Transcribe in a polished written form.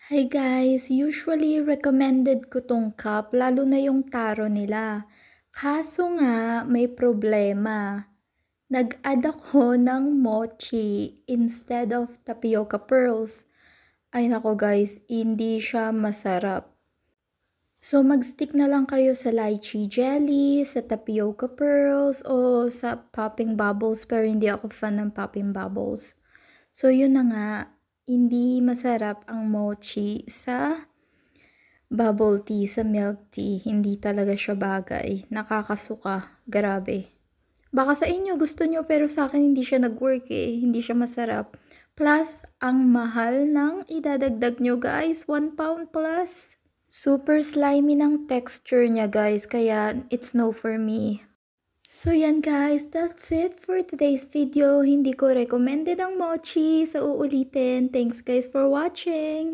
Hi guys! Usually recommended ko tong cup lalo na yung taro nila. Kaso nga may problema. Nag-add ako ng mochi instead of tapioca pearls. Ay nako guys, hindi siya masarap. So mag-stick na lang kayo sa lychee jelly, sa tapioca pearls, o sa popping bubbles, pero hindi ako fan ng popping bubbles. So yun na nga, hindi masarap ang mochi sa bubble tea, sa milk tea. Hindi talaga siya bagay. Nakakasuka. Grabe. Baka sa inyo gusto nyo pero sa akin hindi siya nag-work eh. Hindi siya masarap. Plus, ang mahal ng idadagdag nyo guys. 1 pound plus. Super slimy ng texture niya guys. Kaya it's no for me. So yan guys, that's it for today's video. Hindi ko recommended ang mochi. Sa uulitin. Thanks guys for watching.